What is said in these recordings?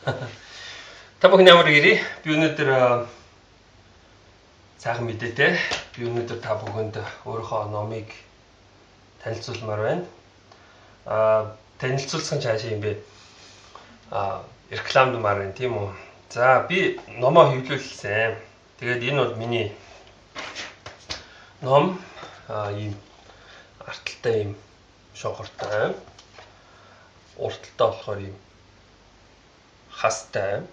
Та бүхэн ямар ирээ? Би өнөөдөр сайхан мэдээтэй. Би өнөөдөр та бүхэнд өөрийнхөө номыг танилцуулмаар байна. Танилцуулсан цаашаа юм бэ? Рекламдмаар байна, тийм үү? За, би номоо хэвлүүлсэн. Тэгээд энэ бол миний ном ийм арталтай ийм шонхортой. Урталтай болохоор ийм хастай.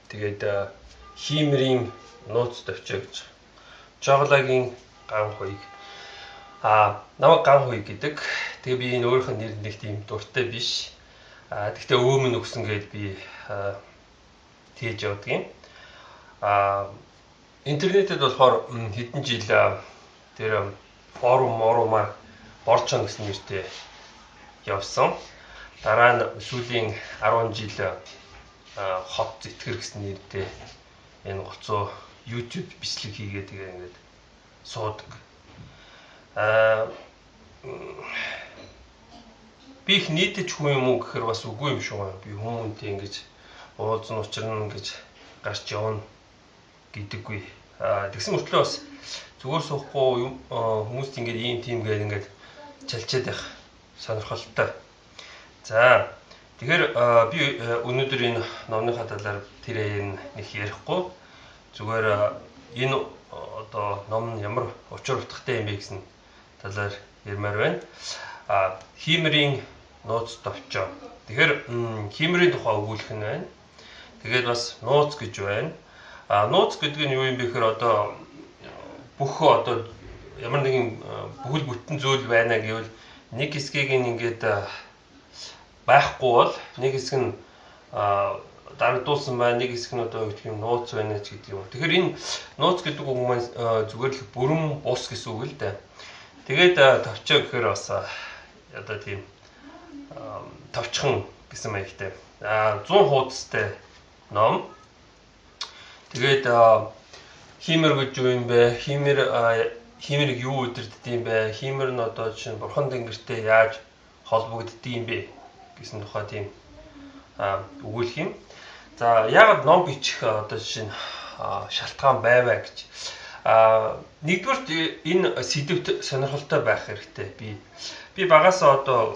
Тэгээд хиймэрийн нууц төвчөө гэж. Жоголагийн ган хуйг. Намайг ган хуйг гэдэг. Тэгээ би энэ өөрийнх нь нэрэнд нэг тийм дуртай биш. Тэгтээ өөмөн өгсөн гээд би тэгж явдаг юм. Интернетэд болохоор хэдэн жил тэр форумаар борчон гэсэн нэртэй явсан. Дараа нь сүүлийн 10 жил хот зэтгэр гэсэн нэртэй энэ гоцоо YouTube бичлэг хийгээд тэгээ ингээд суудаг. Би их нийтэж хүн юм уу гэхээр бас үгүй юм шүү. Би хүмүүнтэй ингэж уулзсан учраа ингэж гарч явна гэдэггүй. Тэгсэн мөртлөө бас зүгээр суухгүй хүмүүст ингэж ийм тийм гээд ингэж чалчаад байх сонирхолтой. За тэгэхээр би өнөөдөр энэ номныхаа талаар тэрээр нэг ярихгүй зүгээр энэ одоо ном нь ямар учир утгатай юм бэ гэсэн талаар ярмаар байна. Хиймэрийн нууц товчоо. Тэгэхээр хиймэрийн тухай өгүүлэх нь байна. Тэгээд бас нууц гэж байна. Нууц гэдэг нь юу юм бэ гэхээр одоо бүх одоо ямар нэгэн бүхэл бүтэн зүйл байна гэвэл нэг хэсгийг ингээд байхгүй бол нэг хэсэг нь дарагдуулсан байна, нэг хэсэг нь одоо гэх юм нууц байна ч гэдэг юм. Тэгэхээр энэ нууц гэдэг үг маань зүгээр л бүрэн бус гэсэн үг л дээ. Тэгээд товчоо гэхээр бас одоо тийм товчхон гэсэн маягтай. 100 хуудастай ном. Тэгээд хиймэр гэж юу юм бэ? Хиймэрийг юу удирддаг юм бэ? Хиймэр нь одоо жишээ нь бурхан тэнгэртэй яаж холбогддог юм бэ гэсэн тухай тийм өгүүлэх юм. За яагаад ном бичих одоо жишээ нь шалтгаан байваа гэж. Нэгдүгээр энэ сэдвт сонирхолтой байх хэрэгтэй. Би багасаа одоо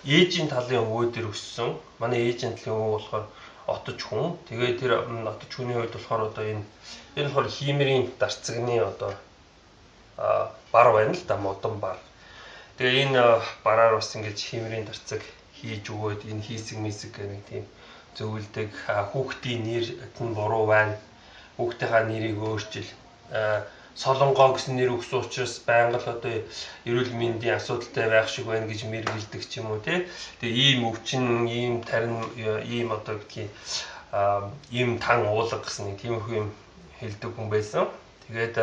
ээжийн талын өвөө дээр өссөн. Манай ээжийн талын өвөө болохоор отож хүн. Тэгээд тэр отож хүний хувьд болохоор одоо энэ болохоор хиймэрийн дарцагны одоо бар байна л да, модон бар. Тэгээ энэ бараар бас ингэж хиймэрийн дарцаг хийж өгөөд энэ хийсэг мисэг гэх нэг тийм зөвлөдөг. Хүүхдийн нэр нь буруу байна. Хүүхдийнхаа нэрийг өөрчил. Солонгоо гэсэн нэр өгсөн учраас байнга л одоо эрүүл мэндийн асуудалтай байх шиг байна гэж мэргэлдэг ч юм уу тий. Тэгээ ийм өвчин, ийм тарин, ийм одоо гэдгийг ийм тан уулга гэсэн нэг тиймэрхүү юм хэлдэг хүн байсан. Тэгээд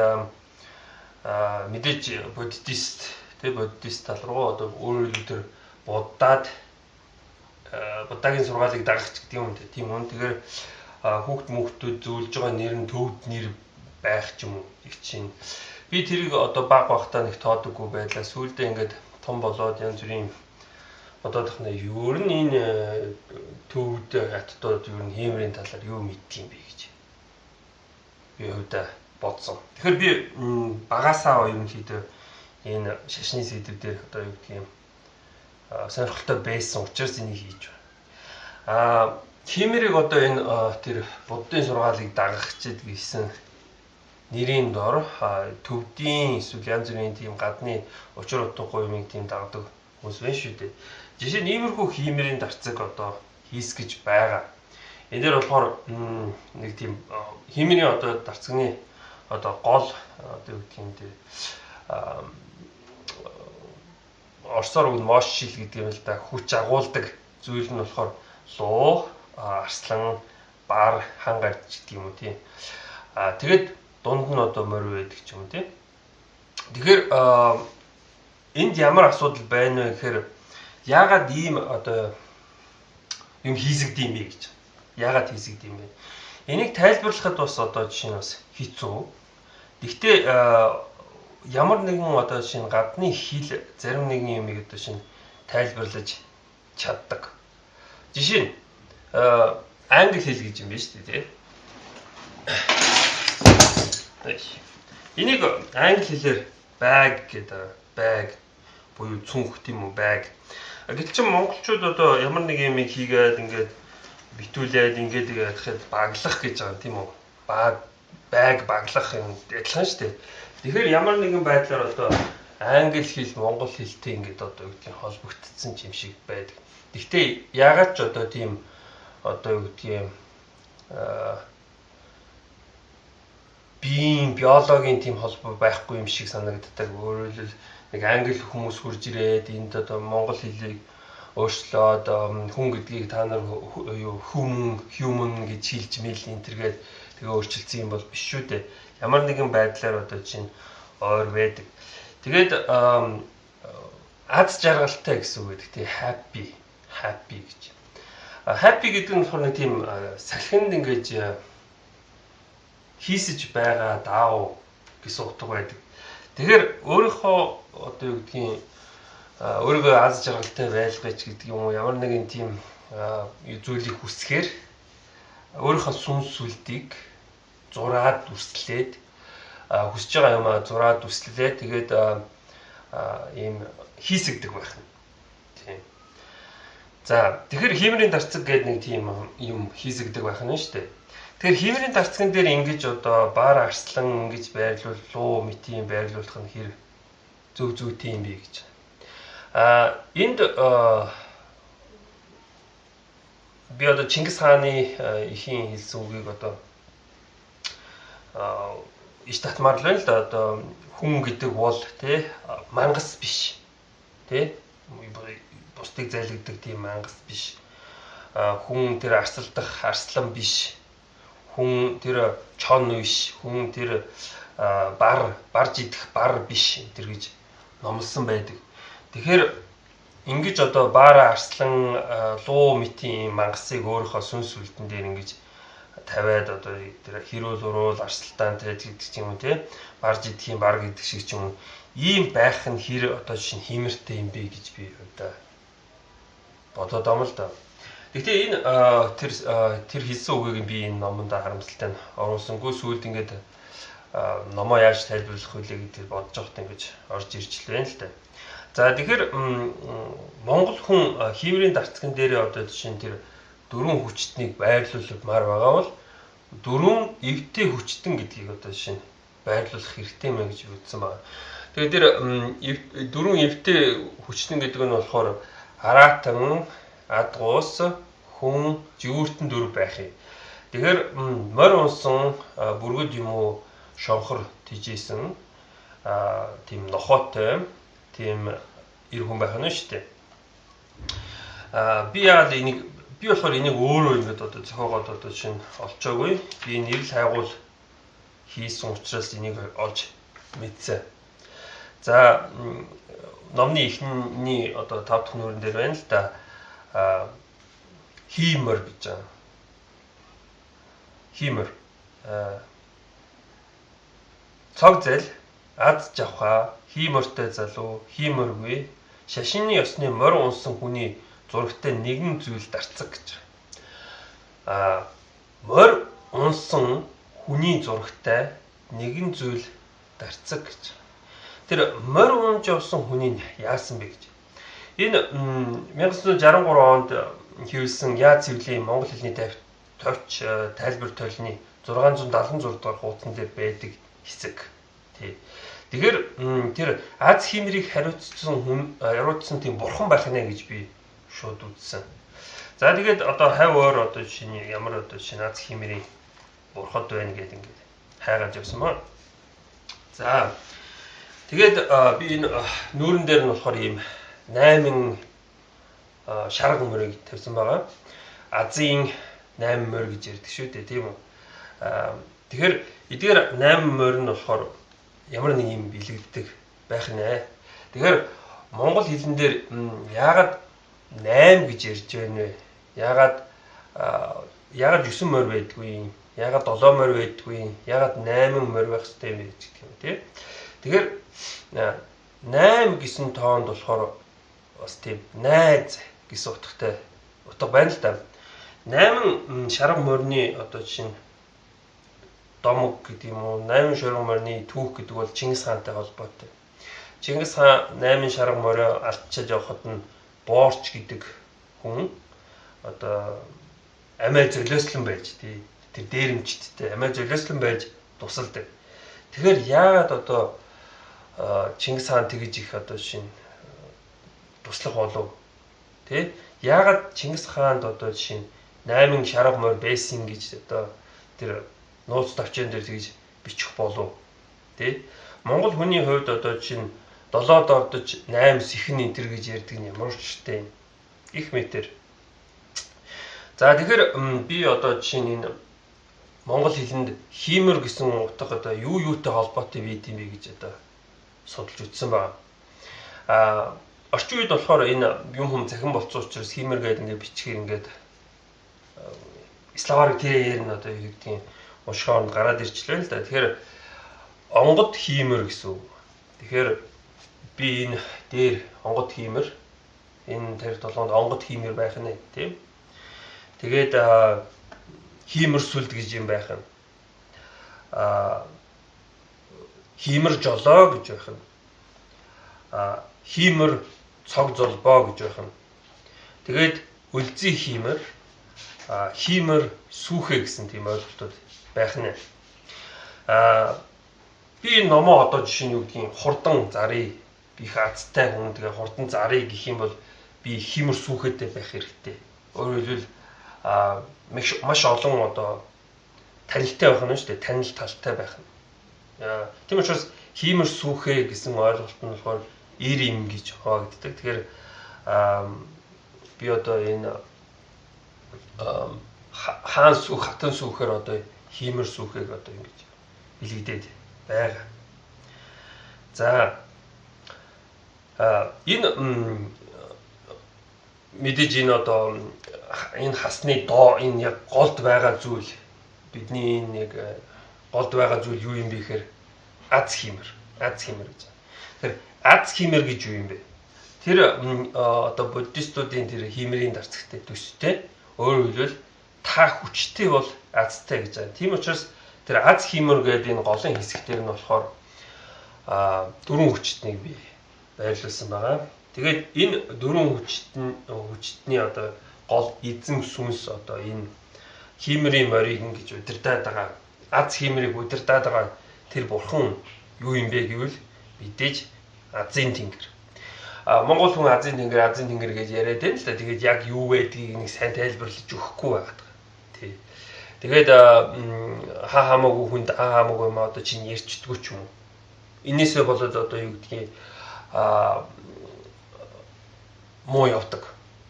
мэдээж буддист тал руу одоо өөрөөр хэлбэл Буддагийн сургаалыг дагах гэдэг юм тийм үү. Тэгэхээр хүүхдүүд зөвлөж байгаа нэр нь төвд нэр байх ч юм уу их чинь. Би тэрийг одоо баг багтаа нэг тоодоггүй байлаа. Сүүлдээ ингээд том болоод янз бүрийн бодоод их нэ юу н энэ төвд хаттууд юу н хиймэрийн талаар юу мэддэг юм бэ гэж би өөдөө бодсон. Тэгэхээр би багасаа ерөнхийдөө энэ шашны сэдв дээр одоо юу гэх юм сонирхолтой байсан учраас энийг хийж байна. Хиймэрийг одоо энэ тэр буддын сургаалыг дагах чид гэсэн нэрийн дор төвдийн эсвэл янз бүрийн тийм гадны учир утгагүй юмыг тийм дагдаг хүмүүс байна шүү дээ. Жишээ нь иймэрхүү хиймэрийн дарцаг одоо хийсгэж байгаа. Энэ дээр болохоор нэг тийм хиймэрийн одоо дарцагны одоо гол одоо юу гэх юм те орсоор үг нь мошшил гэдэг юм л да, хүч агуулдаг зүйл нь болохоор луу, арслан, бар, хан гарч гэдэг юм уу тий. Тэгээд дунд нь одоо морь байдаг ч юм уу тий. Тэгэхээр энд ямар асуудал байна вэ гэхээр яагаад ийм одоо юм хийсэгдэв юм бэ гэж. Яагаад хийсэгдэв юм бэ? Энийг тайлбарлахад бас одоо жишээ нь бас хэцүү. Гэхдээ ямар нэгэн одоо жишээ нь гадны хил зарим нэгэн юмыг одоо жишээ нь тайлбарлаж чаддаг. Жишээ нь англи хэл гэж юм байна шүү дээ, тий. Энийг англи хэлээр bag гэдэг, bag буюу цүнх тийм үү, bag. Гэтэл чинь монголчууд одоо ямар нэг юм хийгээд ингээд битүүлээд ингээд яахад баглах гэж байгаа тийм үү? Bag баглах юм адилхан шүү дээ. Тэгэхээр ямар нэгэн байдлаар одоо англи хэл монгол хэлтэй ингээд одоо юу гэдгийг холбогдсон юм шиг байдаг. Гэхдээ яагаад ч одоо тийм одоо юу гэдгийг биологийн тийм холбоо байхгүй юм шиг санагддаг. Өөрөөр хэлбэл нэг англи хүмүүс хурж ирээд энд одоо монгол хэлийг өөрчлөөд хүн гэдгийг та нар human гэж хэлж мэйл энтергээд тэгээ өөрчилсөн юм бол биш шүү дээ. Ямар нэгэн байдлаар одоо чинь ойр байдаг. Тэгээд аз жаргалтай гэсэн үг гэдэг. Тэгээ happy гэж. Happy гэдэг нь болохоор нэг тийм салхинд ингэж хийсэж байгаа даав гэсэн утга байдаг. Тэгэхээр өөрийнхөө одоо юу гэдгийг өөрийгөө аз жаргалтай байлгаж гэдэг юм уу, ямар нэгэн тийм зүйлийг хүсгээр өөрийнхөө сүнс сүлдийг зураад үслээд хүсэж байгаа юмаа зураад үслээд тэгээд ийм хийсэгдэг байх нь. Тийм. За тэгэхээр хиймэрийн дарцаг гэдэг нэг тийм юм хийсэгдэг байх нь шүү дээ. Тэгэхээр хиймэрийн дарцган дээр ингэж одоо бар арслан ингэж байрлуул луу мэтийн байрлуулах нь хэр зөв тийм бий гэж. Энд би одоо Чингис хааны эхийн хэлсэн үгийг одоо иш татмаар л байна л да. Одоо хүн гэдэг бол тий мангас биш. Тий бусдыг зайлгдаг тийм мангас биш. Хүн тэр арсалдах арслан биш. Хүн тэр чон биш, хүн тэр барж идэх бар биш тэр гэж номлосон байдаг. Тэгэхээр ингэж одоо баараа арслан луу мэтийн мангасыг өөрийнхөө сүнс сүлдэн дээр ингэж тавиад одоо тэр хэрүүл уруул арсалтаан тэгээд гэдэг юм уу тий барж идэхийн бар гэдэг шиг ч юм уу ийм байх нь хэр одоо чинь хиймэртэй юм бэ гэж би одоо бодоод байгаа юм л да. Гэхдээ энэ тэр хэлсэн үгийг би энэ номонд харамсалтай нь оруулсангүй сүүлд ингээд номоо яаж тайлбарлах вэ гэдэг бодож байхдаа ингэж орж ирж л байна л да. За тэгэхээр монгол хүн хиймэрийн дарцган дээр одоо жишээ нь тэр дөрвөн хүчтнийг байрлуулмаар байгаа бол дөрвөн эвтэй хүчтэн гэдгийг одоо жишээ нь байрлуулах хэрэгтэй мэй гэж үзсэн байна. Тэгээд тэр дөрвөн эвтэй хүчтэн гэдэг нь болохоор аратан адгуус хүн жигүүртэн дөрв байх юм. Тэгэхээр морь унсан бүргэд юм уу шонхор тижээсэн тийм нохоотой тийм эр хүн байх нь шүү дээ. Би болохоор энийг өөрөө ингэж одоо зохиогоод одоо чинь олчоогүй. Би нэрл хайгуул хийсэн учраас энийг олж мэдсэн. За номны эхний одоо 5 дахь нүрэн дээр байна л да. Хиймэр гэж байна. Хиймэр. Цог зэл аз жавха хиймэртэй залуу хиймэргүй шашины ёсны морь унсан хүний зурагтай нэгэн зүйл дарцаг гэж. Морь унсан хүний зурагтай нэгэн зүйл дарцаг гэж. Тэр морь унж явсан хүний яасан бэ гэж. Энэ 1963 онд хийвэлсэн Яа цэвлийн монгол хэлний товч тайлбар тоолны 676 дахь хуудсан дээр байдаг хэсэг. Тэгэхээр тэр аз хиймэрийг хариуцсан тийм бурхан байх нэ гэж би шууд үзсэн. За тэгээд одоо хав өөр одоо шиний ямар одоо шиний аз хиймэрийн бурхад байна гэдэг ингээд хайгаад явсан маа. За тэгээд би энэ нүүрэн дээр нь болохоор ийм 8 шарга мөрийг тавьсан байгаа. Азийн 8 морь гэж ярьдаг шүү дээ, тийм үү? Тэгэхээр эдгээр 8 морь нь болохоор ямар нэг юм бэлэгддэг байх нэ. Тэгэхээр монгол хэлэн дээр яагаад 8 гэж ярьж байна вэ? Яагаад 9 морь байдгүй? Яагаад 7 морь байдгүй? Яагаад 8 морь байх хэрэгтэй юм бэ гэх юм тий. Тэгэхээр 8 гэсэн тоонд болохоор бас тийм найз гэсэн утгатай утга байна л да. 8 шарга морины одоо жишээ нь домог гэдэг юм уу 8 шарга морины түүх гэдэг бол Чингис хаантай холбоотой. Чингис хаан 8 шарга морио алдчихад явхад нь Боорч гэдэг хүн одоо амиа золиослон байж тий тэр дээрэмчттэй амиа золиослон байж тусалдаг. Тэгэхээр яагаад одоо Чингис хаан тэгж их одоо жишээ нь туслах болов тий яагаад Чингис хаанд одоо жишээ нь 8 шарга морь байсан гэж одоо тэр нууц товчон дээр тэгж бичих болов тий Монгол хүний хувьд одоо жишээ нь 7-д ордож 8 сэхэн энтер гэж ярьдаг нь ямар ч штэ их метр. За тэгэхээр би одоо жишээ нь энэ монгол хэлэнд хиймэр гэсэн утга одоо юу юутай холбоотой байд юм бэ гэж одоо судалж үзсэн байна. Орчин үед болохоор энэ юм хүм захин болцсон учраас хиймэр гэдэг ингээд бичгээр ингээд славар тэрээр нь одоо юу гэдгийг уншихаар гараад ирчлээ л да. Тэгэхээр онгод хиймэр гэсэн үг. Тэгэхээр би энэ дээр онгод хиймэр энэ тэр толгонд онгод хиймэр байх нь тийм. Тэгээд хиймэр сүлд гэж юм байх нь. Хиймэр жолоо гэж байх нь. Хиймэр цог золбоо гэж байх нь. Тэгээд үлзий хиймэр хиймэр сүхэ гэсэн тийм ойлголтууд байх нь. Би энэ номоо одоо жишээ нь юу гэдгийг хурдан зарыг би их азтай хүн тэгээ хурдан зарыг гэх юм бол би хиймэр сүхэтэй байх хэрэгтэй. Өөрөөр хэлбэл маш олон одоо танилтай байх нь шүү дээ. Танил талтай байх нь. Тийм учраас хиймэр сүхэ гэсэн ойлголт нь болохоор ир юм гэж хуваагддаг. Тэгэхээр би одоо энэ хаан сүх, хатан сүхээр одоо хиймэр сүхэг одоо ингэж бэлэгдээд байгаа. За энэ мэдээж энэ одоо энэ хасны доо энэ яг голд байгаа зүйл бидний энэ яг голд байгаа зүйл юу юм бэ гэхээр аз хиймэр гэж. Тэгэхээр аз хиймэр гэж юу юм бэ? Тэр одоо буддистуудын тэр хиймэрийн дарцагтай төстэй өөрөөр хэлбэл та хүчтэй бол азтай гэж байна. Тийм учраас тэр аз хиймэр гэдэг энэ голын хэсэгтэр нь болохоор дөрвөн хүчтнийг би байрлуулсан байгаа. Тэгээд энэ дөрвөн хүчтний одоо гол эзэн сүнс одоо энэ хиймэрийн морийг ингэж удирдаад байгаа аз хиймэрийг удирдаад байгаа тэр бурхан юу юм бэ гэвэл мэдээж Азийн тэнгэр. Монгол хүн Азийн тэнгэр гэж яриад байна л да. Тэгээд яг юу байдгийг нэг сайн тайлбарлаж өгөхгүй байгаад байгаа. Тий. Тэгээд хамаагүй хүнд хамаагүй юм одоо чинь ярьчдгүй ч юм уу. Инээсээ болоод одоо юу гэдгийг муу явдаг.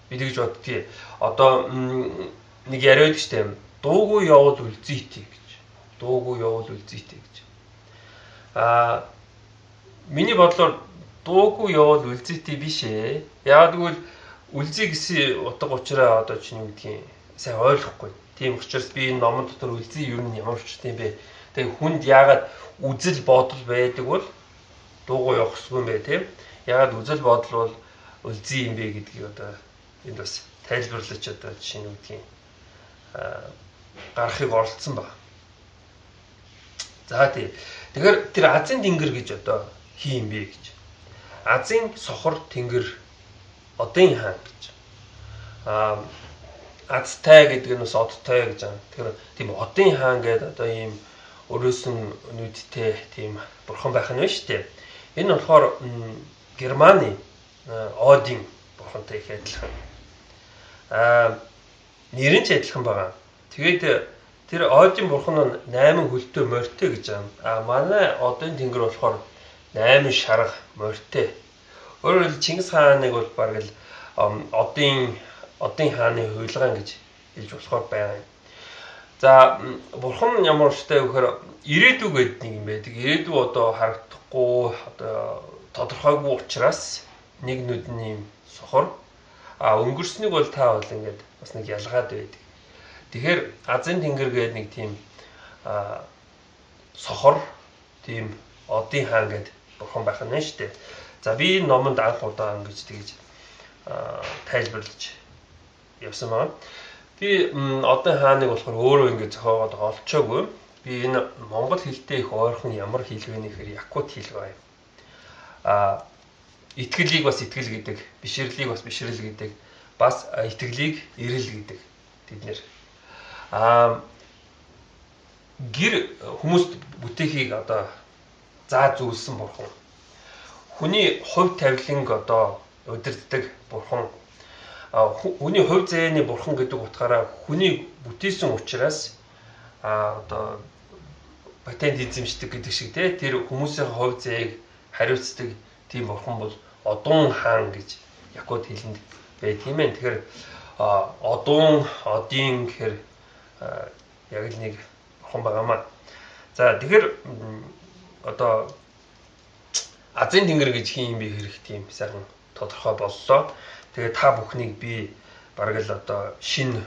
Би тэгж боддгийг. Одоо нэг яриад штэ дуугүй явал үлзийтэй гэж. Дуугүй явал үлзийтэй гэж. Миний бодлоор дуугүй явал үлзийтэй биш ээ. Яг тэгвэл үлзий гэсэн утга учраа одоо чинь юу гэдгийг сайн ойлгохгүй. Тийм учраас би энэ номон дотор үлзий юу нь ямар ч юм бэ. Тэгээ хүнд яагаад үзэл бодол байдаг бол дуугүй явахгүй юм бэ тийм. Яагаад үзэл бодол бол үлзий юм бэ гэдгийг одоо энд бас тайлбарлаж одоо жишээ нь юу гэдгийг гарахыг оролцсон байна. За тий. Тэгэхээр тэр Азийн тэнгэр гэж одоо хий юм бэ гэж. Азийн сохор тэнгэр одын хаан гэж. Азтай гэдэг нь бас одтой гэж байна. Тэгэхээр тийм одын хаан гэдэг одоо ийм өрөөсөн нүдтэй тийм бурхан байх нь шүү дээ. Энэ болохоор Германы Один бурхантай их адилхан. Нэр нь ч адилхан байгаа. Тэгээд тэр Один бурхан нь 8 хөлтөө морьтой гэж байна. Манай одын тэнгэр болохоор 8 шарга морьтой. Өөрөөр хэлбэл Чингис хааныг бол бараг л одын хааны хуйлгаан гэж хэлж болохоор байгаа юм. За бурхан ямар ч таа вэхээр ирээдүй гэдэг нэг юм байдаг. Ирээдүй одоо харагдахгүй одоо тодорхойгүй учраас нэг нүдний сохор өнгөрснөг бол та бол ингээд бас нэг ялгаад байдаг. Тэгэхээр Азийн тэнгэр гэдэг нэг тийм сохор тийм одын хаан гэдэг бурхан байх нь шүү дээ. За би энэ номонд анх удаа ингэж тэгж тайлбарлаж явсан байна. Би одоо хааныг болохоор өөрөө ингэ зохиогоод олцоогүй. Би энэ монгол хэлтэй их ойрхон ямар хэл вэ гэхээр якут хэл байна. Итгэлийг бас итгэл гэдэг, бишрлийг бас бишрэл гэдэг, бас итгэлийг эрэл гэдэг тэд нэр. Гэр хүмүүст бүтээхийг одоо заа зүйлсэн бурхан. Хүний хувь тавиланг одоо удирддаг бурхан. Хүний хувь зээний бурхан гэдэг утгаараа хүний бүтээсэн учраас одоо патент эзэмшдэг гэдэг шиг тэр хүмүүсийн хувь зээг хариуцдаг тийм бурхан бол Одун хаан гэж якут хэлэнд байдаг юм байна. Тэгэхээр Одун, Один гэхээр яг л нэг бурхан байгаамаа. За тэгэхээр одоо Азийн тэнгэр гэж хин юм бэ хэрэг тийм сайхан тодорхой боллоо. Тэгээ та бүхнийг би бараг л одоо шинэ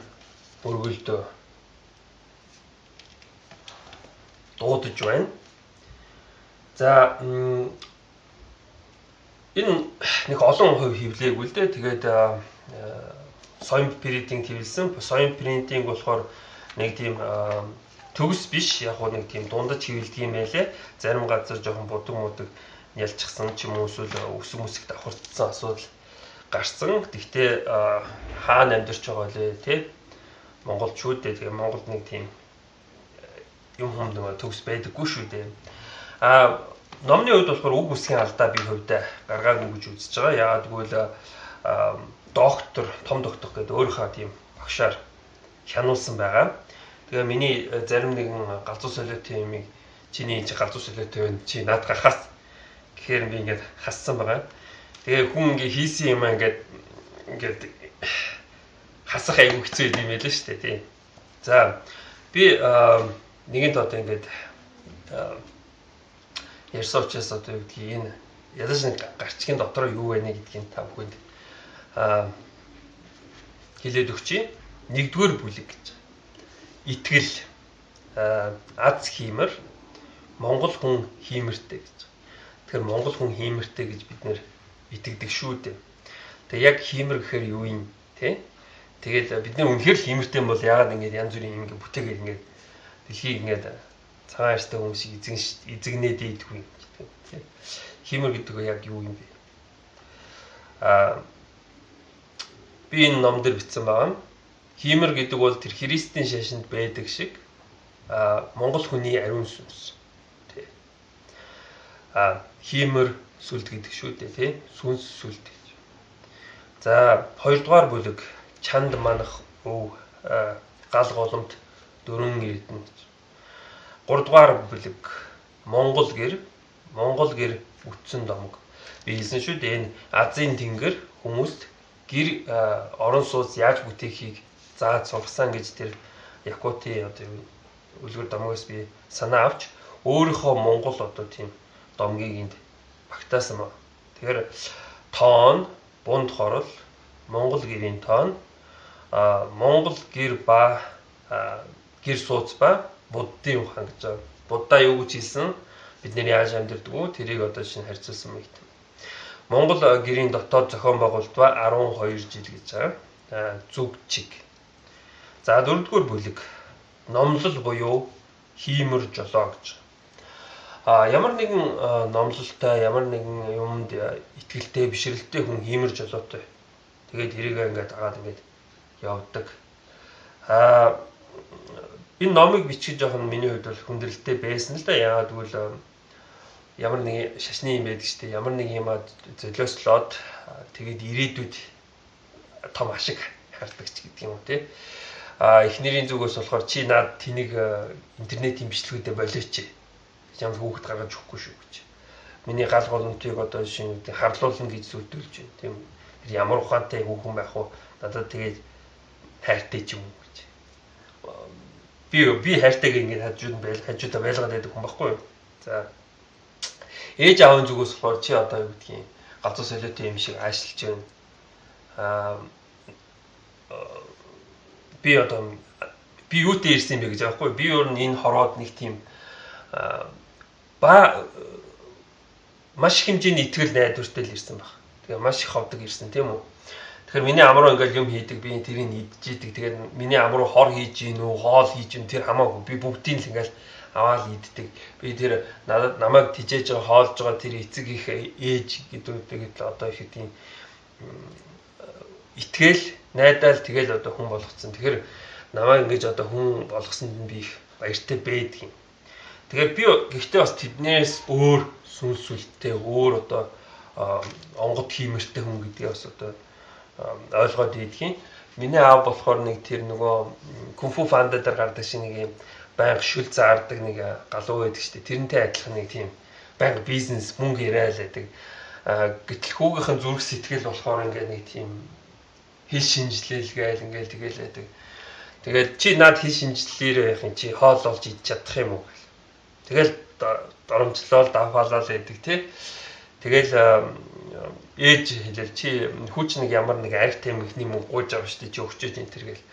өргөлдөө дуудаж байна. За энэ нэг олон хувь хөвлээгүй л дээ. Тэгээд соён принтинг хэвлсэн. Соён принтинг болохоор нэг тийм төгс биш, яг гоо нэг тийм дундаж хэвлдэг юм байлээ. Зарим газар жоохон будаг мудаг ялчихсан ч юм уу эсвэл өсөг мөсөг давхардсан асуудал гарсан. Гэхдээ хаана амьдарч байгаа лээ тий? Монголчууд дээ. Тэгээ Монголд нэг тийм юм хүнд төгс байдаггүй шүү дээ. Номны үед болохоор үг үсгийн алдаа би хувьдаа гаргаагүй гэж үзэж байгаа. Яагаад гэвэл доктор, том доктор гэдэг өөрийнхөө тийм багшаар хянуулсан байгаа. Тэгээ миний зарим нэгэн галзуу солиотой юмыг чиний энэ галзуу солиотой байна. Чи над гахаас гэхээр би ингээд хассан байгаа. Тэгээ хүн ингээд хийсэн юм ингээд хасах айгүй хэцүү юм байлаа шүү дээ тий. За би нэгэнт одоо ингээд ярьсан учраас одоо юу гэдгийг энэ ядаж нэг гарчгийн дотор юу байна гэдгийг та бүхэнд хэлээд өгчий. Нэгдүгээр бүлэг гэж. Итгэл, аз хиймэр, монгол хүн хиймэртэй гэж. Тэгэхээр монгол хүн хиймэртэй гэж бид нэр итгэдэг шүү дээ. Тэгээ яг хиймэр гэхээр юу юм те? Тэгээд бид нар үнэхээр хиймэртэй бол яагаад ингэж янз бүрийн ингэ бүтээгээд ингэ дэлхийг ингэ цагаан арьстай хүмүүсийг эзэгнээд ийдгүй юм гэдэг. Хиймэр гэдэг нь яг юу юм бэ? Би энэ ном дээр бичсэн байгаа. Хиймэр гэдэг бол тэр Христийн шашинд байдаг шиг монгол хүний ариун сүнс. Тэ. Хиймэр сүлд гэдэг шүү дээ, тий? Сүнс сүлд гэж. За, хоёрдугаар бүлэг чанд манах өв гал голомт дөрөн эрдэнэ гэж. Гуравдугаар бүлэг Монгол гэр үтсэн домог. Би хэлсэн шүү дээ энэ Азийн тэнгэр хүмүүст гэр орон сууц яаж бүтээхийг зааж сургасан гэж тэр Якути одоо үлгэр домогоос би санаа авч өөрийнхөө Монгол одоо тийм домгийг энд багтаасан ба. Тэгэхээр тоон, бунд хорол, Монгол гэрийн тоон, Монгол гэр ба гэр сууц ба буддын ухаан гэж байна. Будда юу гэж хэлсэн? Бид нэр яаж амьдэрдэг вэ? Тэрийг одоо шинэ харьцуулсан мэт. Монгол гэрийн дотоод зохион байгуулалтаа 12 жил гэж байгаа. Зүг чиг. За дөрөвдүгээр бүлэг номлол буюу хиймэр жолоо гэж. Ямар нэгэн номлолтой, ямар нэгэн юмд итгэлтэй, бишрэлтэй хүн хиймэр жолоотой. Тэгээд тэрийг ингээд агаад ингээд явдаг. Энэ номыг бичих жоохон миний хувьд бол хүндрэлтэй байсан л да. Яагаад гэвэл ямар нэг шашны юм байдаг шүү дээ. Ямар нэг юмад золиослоод тэгээд ирээдүйд том ашиг хардаг ч гэдэг юм уу тий. Эхнэрийн зүгээс болохоор чи наад тэнийг интернетийн бичлэгүүдэд болооч. Ямар хүүхэд гаргаж өгөхгүй шүү гэж. Миний гал голомтыг одоо шинэ харлуулна гэж зүтэлж байна. Тийм ямар ухаантай хүүхэн байх вэ? Надад тэгээд хайртай ч юм уу гэж. Би хайртайг ингэж хажуудаа байлгаад байдаг хүн байхгүй юу? За ээж аавын зүгээс болохоор чи одоо юу гэдгийг галзуу солиотой юм шиг аашилж байна. Би юутэй ирсэн бэ гэж байгаа байхгүй. Би өөр энэ хорвоод нэг тийм маш хэмжээний итгэл найдвартай л ирсэн баг. Тэгээ маш их ховдөг ирсэн тийм үү. Тэгэхээр миний ам руу ингээл юм хийдэг, би тэрийг идэж идэг. Тэгээд миний ам руу хор хийж гин үү, хоол хийж гин тэр хамаагүй. Би бүгдийг л ингээл аваад иддэг. Би тэр надад намайг тижээж байгаа хоолж байгаа тэр эцэг их ээж гэдэгт л одоо их тийм итгэл, найдаал тэгэл одоо хүн болгоцсон. Тэгэхээр намайг ингэж одоо хүн болгосонд нь би их баяртай байдаг юм. Тэгэхээр би гэхдээ бас тэднээс өөр сүнсүлтэй, өөр одоо онгод хиймэртэй хүн гэдгийг бас одоо ойлгоод идэх юм. Миний аав болохоор нэг тэр нөгөө кунфу панда дээр гардаг шиг нэг юм байнга шүл заардаг нэг галуу байдаг шүү дээ. Тэрнтэй адилхан нэг тийм байнга бизнес мөнгө яриад байдаг. Гэтэл хүүгийнхэн зүрх сэтгэл болохоор ингээд нэг тийм хэл шинжилэл гээл ингээл тэгэл байдаг. Тэгээд чи наад хэл шинжилэлээр явах юм чи хоол олж идэж чадах юм уу? Тэгэл доромжлол давхаалал байдаг тий. Тэгэл ээж хэлэл чи хүүч нэг ямар нэг арх тамхины мөнгө гуйж байгаа шүү дээ чи өгчөөд энэ төр гэл.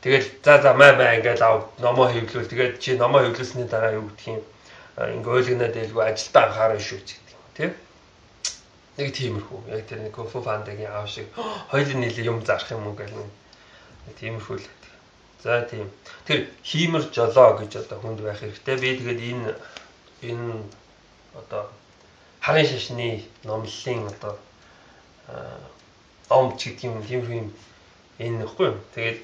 Тэгэл за маа ингээл ав номоо хэвлүүл тэгээд чи номоо хэвлүүлсний дараа юу гэх юм ингээ ойлгоноод байлгүй ажилдаа анхаарна шүү гэдэг юм тий. Нэг тиймэрхүү яг тэр нэг кунфу пандагийн аав шиг хоёулын нийлээ юм зарах юм уу гэх нэг тиймэрхүү л байдаг. За тийм. Тэр хиймэр жолоо гэж одоо хүнд байх хэрэгтэй. Би тэгээд энэ одоо харын шашны номлолын одоо ном ч гэдэг юм тиймэрхүү юм энэ нөхгүй юм. Тэгээд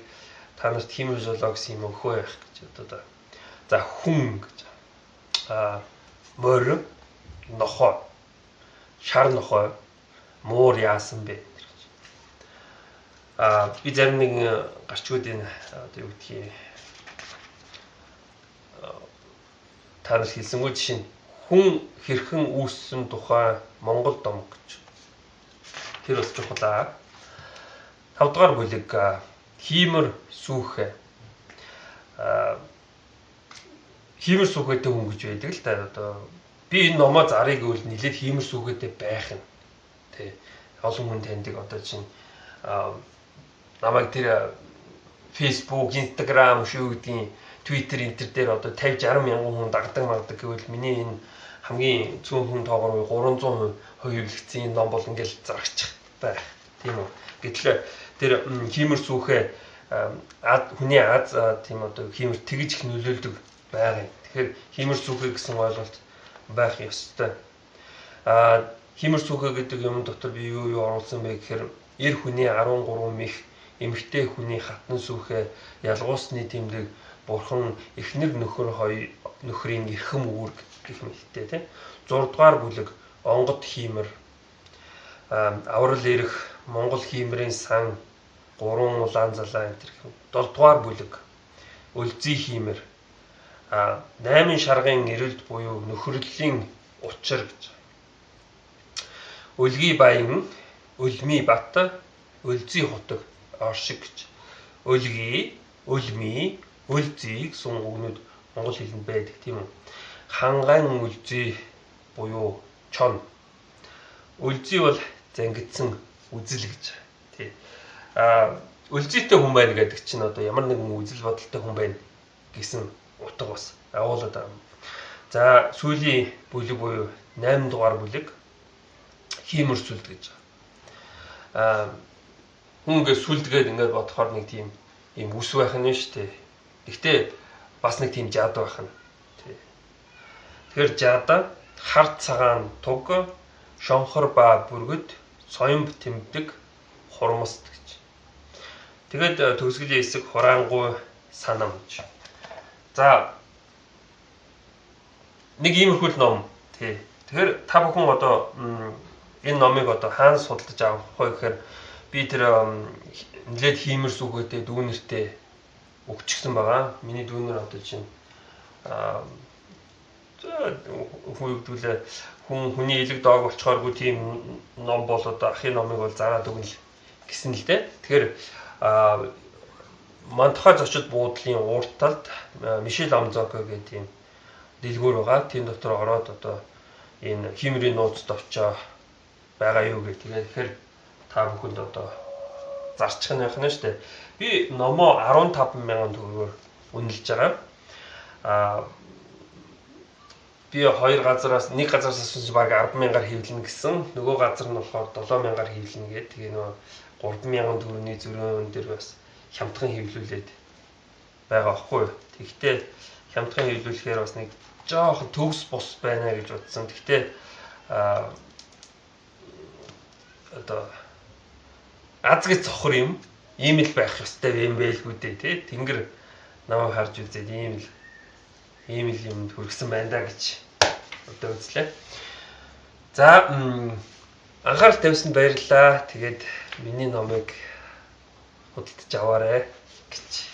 та нарт хиймэр жолоо гэсэн юм өгөө байх гэж одоо за хүн гэж морь нохой шар нохой муур яасан бэ гэж. Би зарим нэг гарчгуудын одоо юу гэдгийг та нар хэлсэнгүү жишээ нь хүн хэрхэн үүссэн тухай Монгол ном гэж. Тэр бас чухал. 5 дугаар бүлэг хиймэр сүүхэ. Хиймэр сүүхэтэй хүн гэж байдаг л да одоо би энэ номоо зарыг гэвэл нилээд хиймэр сүүхэтэй байх нь. Тэ олон хүн таньдаг одоо чинь намайг тэр Facebook, Instagram шүү гэдгийг Twitter энтер дээр одоо 50 60 мянган хүн дагдаг магдаг гэвэл миний энэ хамгийн цөөн хүн тоогоор 300% хувилэгдсэн ном бол ингээл зарагчих байх. Тийм үү. Гэтэл тэр хиймэр сүүхэ хүний аз тийм одоо хиймэр тэгж их нөлөөлдөг байгаа юм. Тэгэхээр хиймэр сүүхэ гэсэн ойлголт байх ёстой. Хиймэр сүүхэ гэдэг юм дотор би юу оруулсан бэ гэхээр эр хүний 13 мэх эмэгтэй хүний хатан сүүхэ ялгуусны тэмдэг бурхан эхнэр нөхрийн эрхэм үүрэг гэх мэттэй тийм 6 дугаар бүлэг онгод хиймэр аврал ирэх Монгол хиймэрийн сан 3 улаан залаа энэ гэх 7 дугаар бүлэг өлзий хиймэр 8 шаргын эрэлд буюу нөхрөлийн учир гэж. Өлгий баян өлмий бат өлзий хотог оршиг гэж. Өлгий өлмий өлзийг сун үгнүүд монгол хэлэнд байдаг тийм үү. Ханган өлзий буюу чон. Өлзий бол зангидсан үзэл гэж. Тий. Өлзийтэй хүн байна гэдэг чинь одоо ямар нэгэн үзэл бодолтой хүн байна гэсэн утга бас агуулдаг юм. За сүүлийн бүлэг буюу 8 дугаар бүлэг хиймэр сүлд гэж. Хүн ингээд сүлдгээд ингээд бодохоор нэг тийм юм үс байх нь шүү дээ. Гэхдээ бас нэг тийм жад байх нь. Тэгэхээр жада хар цагаан туг шонхор ба бүргэд соёмб тэмдэг хурмаст гэж. Тэгээд төгсгөлийн хэсэг хураангуй санамж. За нэг иймэрхүү ном тий. Тэгэхээр та бүхэн одоо энэ номыг одоо хаана судалж авах вэ гэхээр би тэр нэлээд хиймэр сүүхэтэй дүүнертэй өгчихсөн байгаа. Миний дүүнер одоо чинь хүүхдүүлээ хүний элэг доог болчооргүй тийм ном бол одоо ахын номыг бол зараад өгнө гэсэн л дээ. Тэгэхээр Мантхай зочид буудлын уурталд Мишель Амзоко гэдэг тийм дэлгүүр байгаа. Тийм дотор ороод одоо энэ хиймэрийн нууц товчоо байгаа юу гэх. Тэгэхээр та бүхэнд одоо зарчих нь байх нь шүү дээ. Би номоо 15,000 төгрөгөөр үнэлж байгаа. Би хоёр газараас нэг газараас асууж баг 10,000-аар хэвлэнэ гэсэн. Нөгөө газар нь болохоор 7,000-аар хэвлэнэ гэдэг. Тэгээ нөгөө 3,000 төгрөгийн зөрүүн дээр бас хямдхан хэвлүүлээд байгаа байхгүй юу. Тэгтээ хямдхан хэвлүүлэхээр бас нэг жоохон төгс бус байна гэж бодсон. Тэгтээ одоо аз гэж цохор юм. Ийм л байх ёстой юм байлгүй дээ тий. Тэнгэр намайг харж үзээд ийм л юмд хүрсэн байна да гэж одоо үзлээ. За анхаарал тавьсанд баярлалаа. Тэгээд миний номыг худалдаж аваарай гэж